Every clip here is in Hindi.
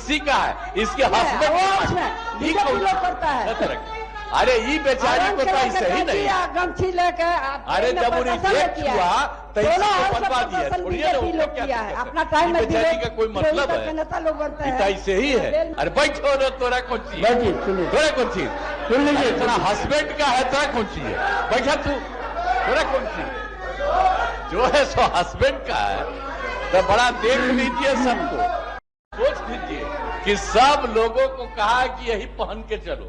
इसी का है, इसके हस्बैंड करता है। अरे ये बेचारी को तो सही नहीं। गमछी लेके अरे जब वो रिजेक्ट हुआ तो बनवा दिया, अपना टाइम में बेचारी का कोई मतलब है? नेता लोग बनते हैं, ऐसे ही है। अरे बैठो रे, तोरा कौन चीज, तोरा कौन चीज, सुन लीजिए, तेरा हस्बैंड का है, तोरा कौन चीज है? बैठा तू, तोरा कौन चीज जो है सो हस्बैंड का है। तो बड़ा देख लीजिए, सबको सोच लीजिए कि सब लोगों को कहा कि यही पहन के चलो,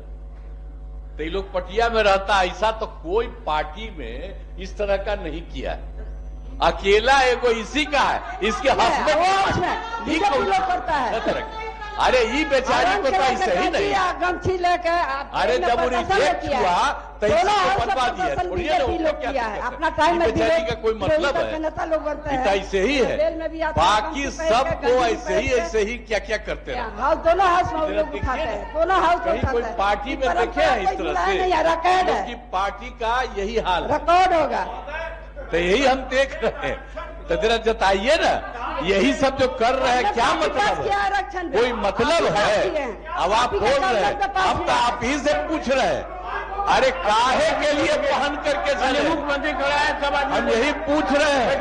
तो ये लोग पटिया में रहता। ऐसा तो कोई पार्टी में इस तरह का नहीं किया है। अकेला एगो इसी का है, इसके हस्बैंड करता है। अरे ये बेचारी को तो सही नहीं। गमछी लेके अरे जब वो रिजेक्ट हुआ तो बनवा दिया, अपना टाइम में बेचारी का कोई मतलब है? नेता लोग बनते हैं, ऐसे ही है। बाकी सबको ऐसे ही क्या क्या करते हैं। दोनों हाउस में लोग उठाते हैं, दोनों हाउस में कोई पार्टी में देखे हैं इस तरह से कि पार्टी का यही हाल है, रिकॉर्ड होगा। तो यही हम देख रहे हैं। तो जरा जताइए ना, यही सब जो कर रहे हैं क्या मतलब है? कोई मतलब है? अब आप बोल रहे हैं, अब तो आप ही से पूछ रहे हैं, अरे काहे के लिए पहन करके चले? मुख्यमंत्री खड़ा है, सब हम यही पूछ रहे हैं।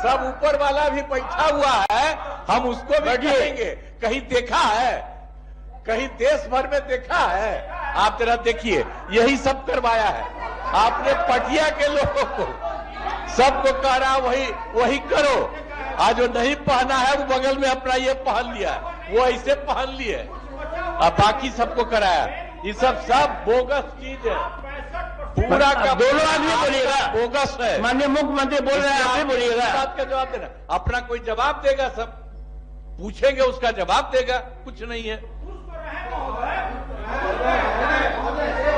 सब ऊपर वाला भी बैठा हुआ है, हम उसको भी कहेंगे, कहीं देखा है? कहीं देश भर में देखा है? आप जरा देखिए, यही सब करवाया है आपने पटिया के लोगों को। सबको कह रहा वही करो। आज जो नहीं पहना है वो बगल में अपना ये पहन लिया, वो ऐसे पहन लिए, और बाकी सबको कराया। ये सब बोगस चीज है, पूरा का दोनों आदमी बोलिएगा, बोगस है। माननीय मुख्यमंत्री बोल रहे हैं, आप ही बोलिएगा। बात का जवाब देना, अपना कोई जवाब देगा, सब पूछेंगे उसका जवाब देगा, कुछ नहीं है।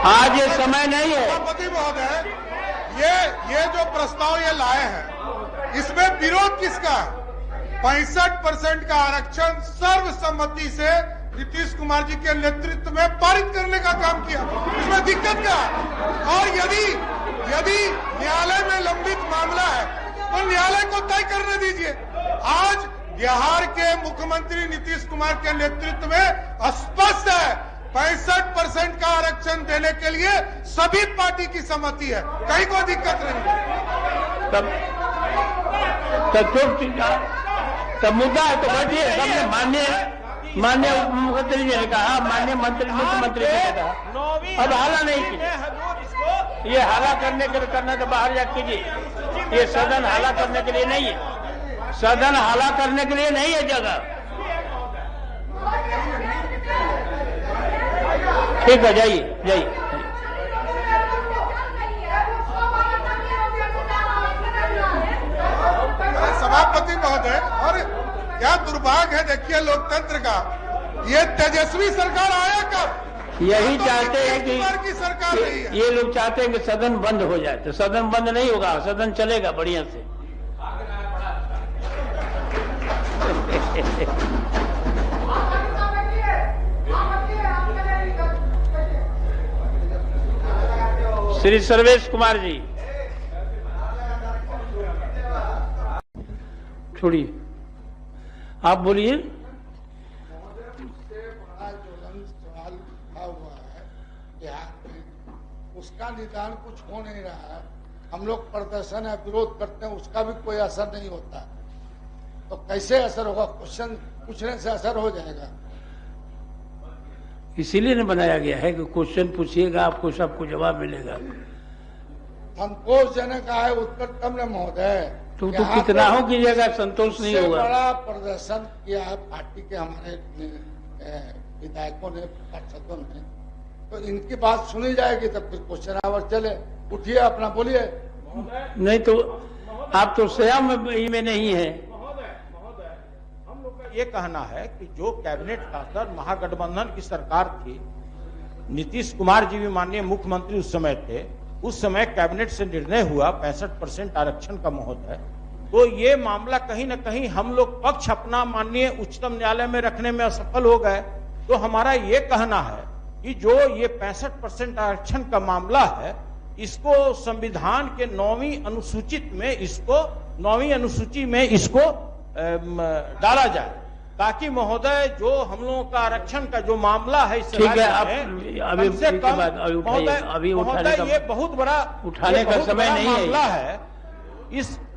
आज ये समय नहीं है। सभापति महोदय, ये जो प्रस्ताव ये लाए हैं, इसमें विरोध किसका है? 65% का आरक्षण सर्वसम्मति से नीतीश कुमार जी के नेतृत्व में पारित करने का काम किया, इसमें दिक्कत क्या है? और यदि न्यायालय में लंबित मामला है तो न्यायालय को तय करने दीजिए। आज बिहार के मुख्यमंत्री नीतीश कुमार के नेतृत्व में स्पष्ट है, 65% का आरक्षण देने के लिए सभी पार्टी की सहमति है, कहीं कोई दिक्कत नहीं है। तब मुद्दा है तो बैठिए। सबने माननीय मुख्यमंत्री जी ने कहा, माननीय मुख्यमंत्री जी ने कहा, अब हाला नहीं की। ये हाला करने के लिए करना तो बाहर जा कीजिए। ये सदन हाला करने के लिए नहीं है, सदन हाला करने के लिए नहीं है जगह। ठीक है, जाइए। सभापति महोदय, और क्या दुर्भाग्य है, देखिए लोकतंत्र का, ये तेजस्वी सरकार आया कब? यही चाहते हैं की सरकार नहीं है। ये लोग चाहते हैं कि सदन बंद हो जाए, तो सदन बंद नहीं होगा, सदन चलेगा बढ़िया से। श्री सर्वेश कुमार जी, छोड़िए, आप बोलिए। उसका निदान कुछ हो नहीं रहा है। हम लोग प्रदर्शन या विरोध करते हैं, उसका भी कोई असर नहीं होता, तो कैसे असर होगा? क्वेश्चन पूछने से असर हो जाएगा। इसीलिए ने बनाया गया है कि क्वेश्चन पूछिएगा, आपको सबको जवाब मिलेगा। संतोषजनक है उत्तर तब न महोदय। तो कितना हो कीजिएगा, संतोष नहीं होगा। बड़ा प्रदर्शन किया है पार्टी के हमारे विधायकों ने, पार्षदों ने, तो इनकी बात सुनी जाएगी, तब फिर क्वेश्चन आवर चले। उठिए, अपना बोलिए। नहीं तो आप तो स्वयं में नहीं है। हम लोग का ये कहना है कि जो कैबिनेट का सर महागठबंधन की सरकार थी, नीतीश कुमार जी भी माननीय मुख्यमंत्री उस समय थे, उस समय कैबिनेट से निर्णय हुआ 65% आरक्षण का महोदय। तो ये मामला कहीं न कहीं हम लोग पक्ष अपना माननीय उच्चतम न्यायालय में रखने में असफल हो गए। तो हमारा ये कहना है कि जो ये 65% आरक्षण का मामला है, इसको संविधान के 9वीं अनुसूची में इसको डाला जाए। ताकि महोदय जो हम लोगों का आरक्षण का जो मामला है इस ठीक है, राज्य आप में, अभी कम से इसके कम बाद अभी उठाइए, महोदय अभी उठाने महोदय, का ये बहुत बड़ा उठाने ये का बहुत समय बड़ा नहीं है। मामला है।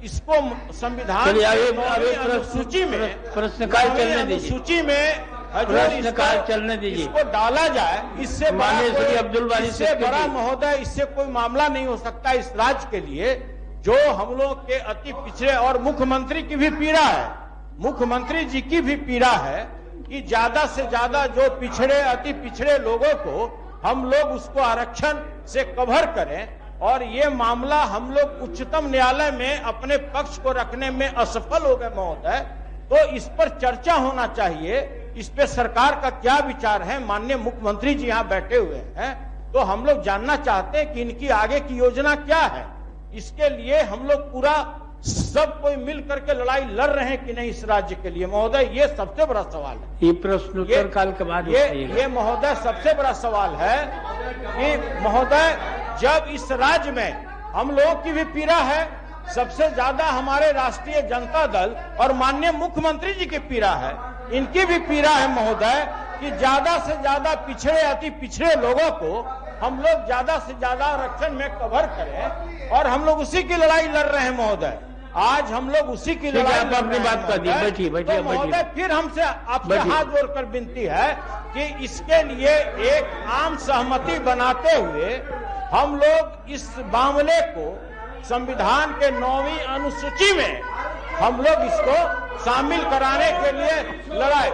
इसको संविधान चलिए, अभी नौवीं अनुसूची में प्रश्नकाल नौवीं चलने दीजिए। अनुसूची में हजूर प्रश्नकाल इसको- चलने दीजिए। इसको डाला जाए। इससे बड़ा माननीय श्री कोई- अब्दुल बारी इससे सिद्दीकी बड़ा जी। महोदय इससे कोई मामला नहीं हो सकता इस राज्य के लिए, जो हम लोग के अति पिछड़े और मुख्यमंत्री की भी पीड़ा है, मुख्यमंत्री जी की भी पीड़ा है कि ज्यादा से ज्यादा जो पिछड़े अति पिछड़े लोगों को हम लोग उसको आरक्षण से कवर करें। और ये मामला हम लोग उच्चतम न्यायालय में अपने पक्ष को रखने में असफल हो गए महोदय, तो इस पर चर्चा होना चाहिए। इस पे सरकार का क्या विचार है? माननीय मुख्यमंत्री जी यहाँ बैठे हुए हैं, तो हम लोग जानना चाहते हैं कि इनकी आगे की योजना क्या है। इसके लिए हम लोग पूरा सब कोई मिल करके लड़ाई लड़ रहे हैं कि नहीं इस राज्य के लिए महोदय, ये सबसे बड़ा सवाल है। ये प्रश्नोत्तर काल के बाद ये महोदय सबसे बड़ा सवाल है कि महोदय जब इस राज्य में हम लोगों की भी पीड़ा है, सबसे ज्यादा हमारे राष्ट्रीय जनता दल और माननीय मुख्यमंत्री जी की पीड़ा है, इनकी भी पीड़ा है महोदय कि ज्यादा से ज्यादा पिछड़े अति पिछड़े लोगों को हम लोग ज्यादा से ज्यादा आरक्षण में कवर करें, और हम लोग उसी की लड़ाई लड़ रहे हैं महोदय। आज हम लोग उसी की लड़ाई आप अपनी बात कर दी, बैठिए बैठिए तो महोदय फिर हमसे आपसे हाथ जोड़कर विनती है कि इसके लिए एक आम सहमति बनाते हुए हम लोग इस मामले को संविधान के 9वीं अनुसूची में हम लोग इसको शामिल कराने के लिए लड़ाई।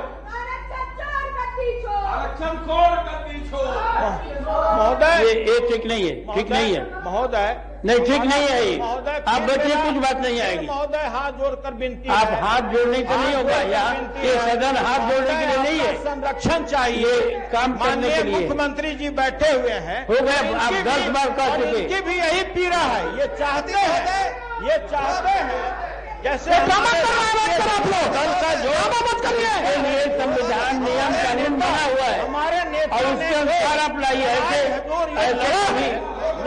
महोदय ये ठीक नहीं है, ठीक नहीं है महोदय, नहीं ठीक नहीं है ये। महोदय आप बैठिए, कुछ बात नहीं आएगी। महोदय हाथ जोड़कर विनती आप है। हाथ जोड़ने से नहीं होगा, यहाँ ये सदन हाथ जोड़ने के लिए नहीं है, संरक्षण चाहिए। काम करने के लिए मुख्यमंत्री जी बैठे हुए हैं, हो गए, आप 10 बार कह और चुके। इनकी भी यही पीड़ा है, ये चाहते हैं जैसे दल का जो इसके लिए संविधान नियम कानून बना हुआ है हमारे नेता और उसके अनुसार आप लाइए। ऐसे भी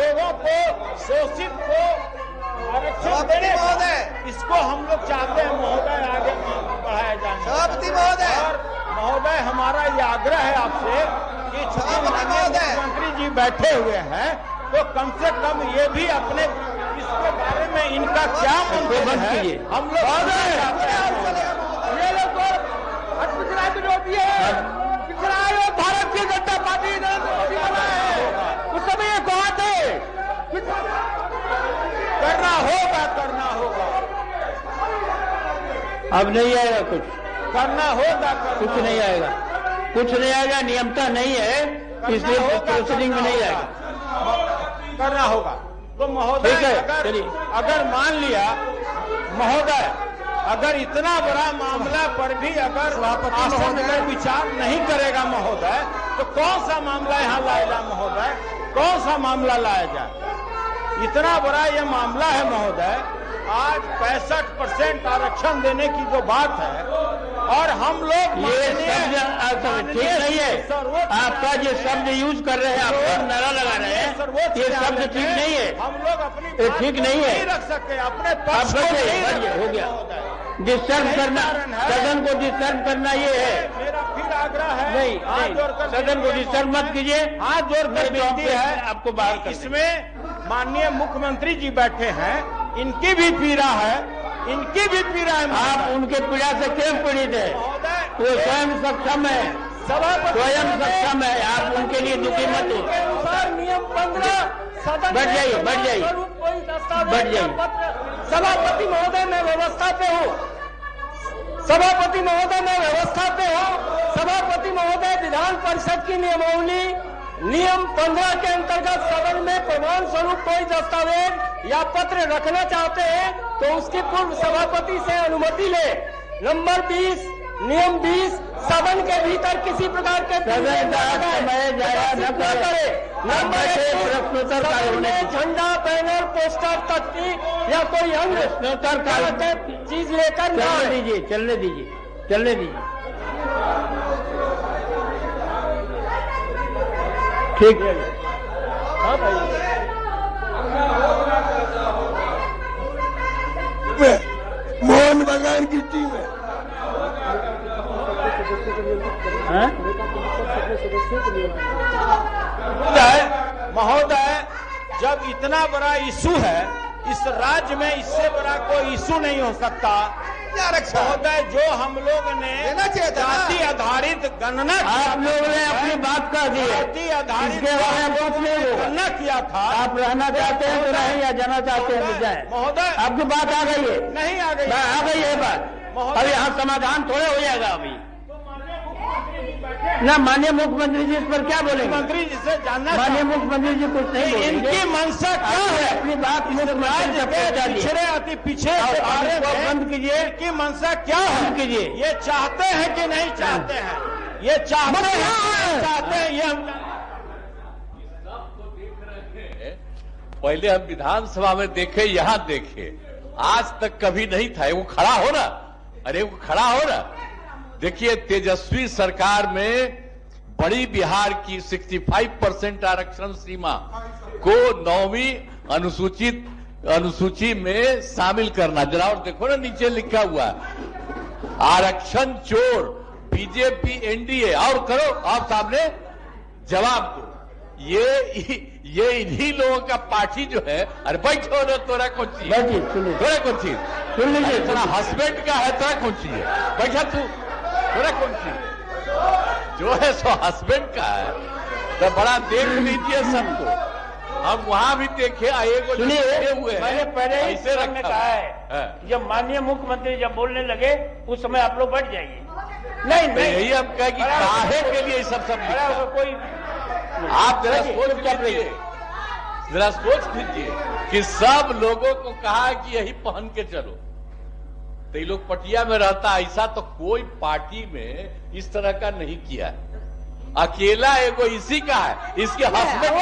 लोगों को शोषित को आरक्षण देने इसको हम लोग चाहते हैं महोदय आगे बढ़ाया जाए। और महोदय हमारा ये आग्रह है आपसे कि मुख्यमंत्री जी बैठे हुए हैं, तो कम से कम ये भी अपने इसके बारे में इनका क्या मंतव्य है हम लोग ये लोग पिछड़ा विरोधी है, पिछड़ा भारतीय जनता पार्टी नरेंद्र मोदी बना है, उस समय ये कहा थे करना होगा अब नहीं आएगा कुछ, करना होगा कुछ नहीं आएगा, कुछ नहीं आएगा, नियमता नहीं है, इसलिए प्रोसीडिंग में नहीं आएगा, करना होगा। तो महोदय अगर मान लिया महोदय, अगर इतना बड़ा मामला पर भी अगर आसन अगर विचार नहीं करेगा महोदय, तो कौन सा मामला यहाँ लाया जाए महोदय, कौन सा मामला लाया जाए? इतना बड़ा ये मामला है महोदय, आज 65% आरक्षण देने की जो बात है, और हम लोग ये शब्द ठीक नहीं है, आपका जो शब्द यूज कर रहे हैं, आप नारा लगा रहे हैं, ये शब्द ठीक नहीं है, हम लोग अपनी ये ठीक नहीं है, रख सकते अपने पक्ष आप को बैठे, नहीं रख हो सकते गया, महोदय। डिस्टर्ब करना, सदन को डिस्टर्ब करना ये है, मेरा फिर आग्रह है, नहीं, सदन को डिस्टर्ब मत कीजिए, हाथ जोड़कर विनती है आपको बाहर कर इसमें माननीय मुख्यमंत्री जी बैठे हैं, इनकी भी पीड़ा है, इनकी भी पीड़ा है। आप उनके पीड़ा से क्यों पीड़ित है? वो स्वयं सक्षम है, स्वयं सक्षम है, आप उनके लिए दुखी मत हो। नियम 15 बैठ जाइए, बैठ जाइए, बैठ जाइए। सभापति महोदय मैं व्यवस्था पे हूँ, सभापति महोदय मैं व्यवस्था पे हूँ। सभापति महोदय विधान परिषद की नियमावली नियम 15 के अंतर्गत सदन में प्रमाण स्वरूप कोई दस्तावेज या पत्र रखना चाहते हैं तो उसकी पूर्व सभापति से अनुमति ले। नंबर 20 नियम 20 सदन के भीतर किसी प्रकार के सदन का समय जाया न करे। नंबर 1 प्रश्नोत्तर सदन में झंडा, बैनर, पोस्टर, तख्ती या कोई अन्य प्रश्नोत्तर काल चीज लेकर न चलने आए। दीजिए, चलने दीजिए, चलने दीजिए, ठीक है। हाँ भाई, मोहन बागान की टीम है। महोदय, जब इतना बड़ा इशू है इस राज्य में, इससे बड़ा कोई इशू नहीं हो सकता। महोदय, जो हम लोग ने जाति आधारित गणना, आप लोगों ने अपनी बात कह दी, जाति आधारित गणना किया था। आप रहना चाहते हैं तो रहें, या जाना चाहते हैं तो जाए। महोदय, आपकी बात आ गई है? नहीं आ गई, आ गई है बात। अब यहाँ समाधान थोड़े हो जाएगा अभी ना। माननीय मुख्यमंत्री जी इस पर क्या बोलेंगे? मुख्यमंत्री जी से जानना, माननीय मुख्यमंत्री जी कुछ नहीं बोलेंगे। इनकी मंशा क्या है? अपनी बात मुख्यमंत्री से पहुंचा दी। पिछड़े अति पीछे बंद कीजिए। इनकी मंशा क्या है? कीजिए। ये चाहते हैं कि नहीं चाहते हैं? ये चाहते हैं, चाहते हैं ये हम पहले हम विधानसभा में देखे, यहां देखे, आज तक कभी नहीं था। वो खड़ा हो ना, अरे वो खड़ा हो ना। देखिए, तेजस्वी सरकार में बड़ी बिहार की 65% आरक्षण सीमा को 9वीं अनुसूची में शामिल करना। जरा और देखो ना, नीचे लिखा हुआ है आरक्षण चोर बीजेपी एनडीए। और करो आप सामने जवाब दो। ये इन्हीं लोगों का पार्टी जो है। अरे बैठो ना, तोरा कौन चीज, तोरा कौन चीज सुन लीजिए। तेरा हस्बैंड का है, तोरा कौन चीज है? बैठा तू, तोरा कौन चीज जो है सो हस्बैंड का है। तो बड़ा देख लीजिए सबको। हम वहां भी देखे, एगो सुनिए, हुए मैंने पहले ही ऐसे ने कहा है, जब माननीय मुख्यमंत्री जब बोलने लगे उस समय आप लोग बैठ जाइए। नहीं नहीं, यही हम कहे कि काहे के लिए सब कोई आप जरा सोच लीजिए, जरा सोच लीजिए कि सब लोगों को कहा कि यही पहन के चलो, तो ये लोग पटिया में रहता। ऐसा तो कोई पार्टी में इस तरह का नहीं किया है। अकेला एगो इसी का है, इसके हस्बैंड